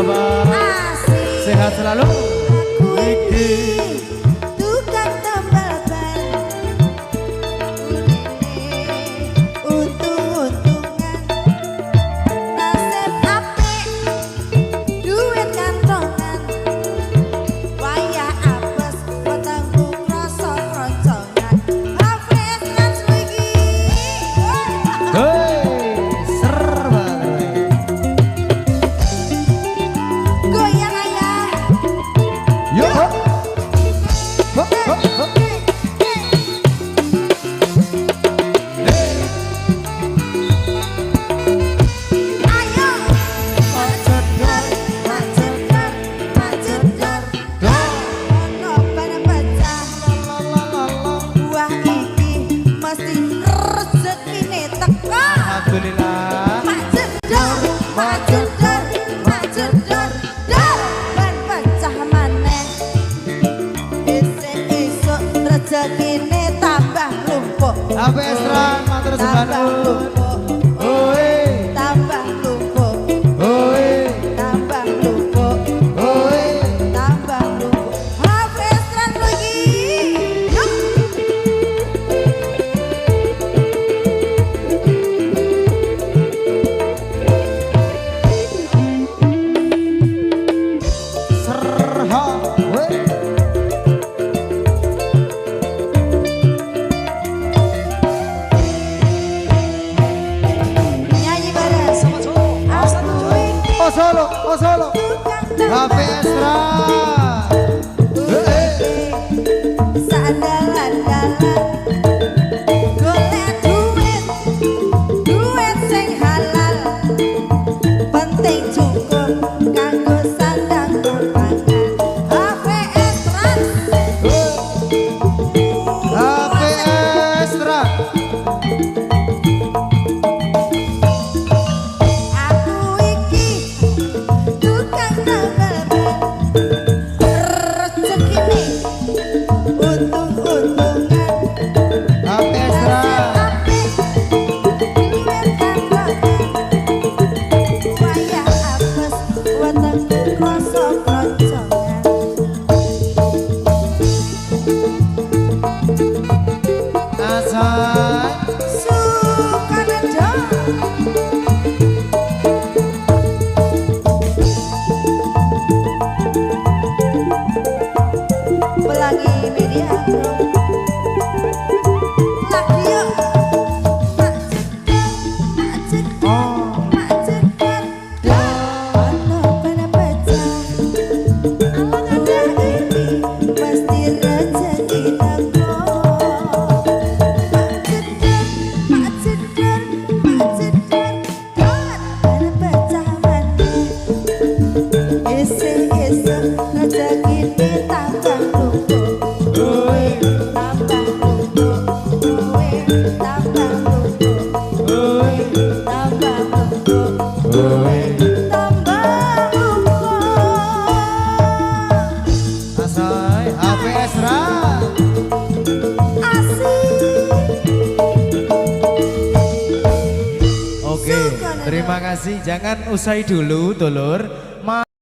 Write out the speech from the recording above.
Bapak. Asik. Sehat selalu. Iki tukang tambal ban. Untung-untungan. Nasib apik. Duit kantongan. Wayah apes wetengku krasa kroncongan. Hafiz kan iki. Hei, ser banget. Goyang ayah. Yo, hop. Hop, hop, hop. Ayo. Macedar, macedar, macedar. Ono ban pecah. Buah iki mesti rezekine teko. Alhamdulillah. Macedar, macedar, macedar. Dar ban pecah maneh. Esuk-esuk rezekine tambah lumpuh. Apa Esra, matur Tambah sembahun. lumpuh. Oi, Tambah lumpuh. oi, Tambah lumpuh. oi. Tambah lumpuh. Hafiz lan lagi. Yuk. Serha, woi. Nyanyi bareng. Aku iki Oh solo, oh solo. tukang Hape Esra. Sandalan-dalan golek duit, duit sing halal. Penting cukup kanggo sandang pangan. HPS Trans. Hape Esra. Aku iki tukang tambal ban. Rezekine untung-untungan. Hape Esra. Apik, duit kantongan. Wayah apes, wetengku krasa kroncongan. Asai. Sukarejo. Pelangi Media Group. Lagi yuk. Oh. Macedar, ono ban pecah. Udah ini pasti rezeki teko. Macedar, macedar, ban pecah maneh. Esuk-esuk rezekine tambah lumpuh. Oi, Tambah lumpuh. Tambah lumpuh. oi, Tambah lumpuh. oi. Tambah lumpuh. Asai, Hape Esra. Asik. Oke, terima kasih. Jangan usai dulu, Dulur.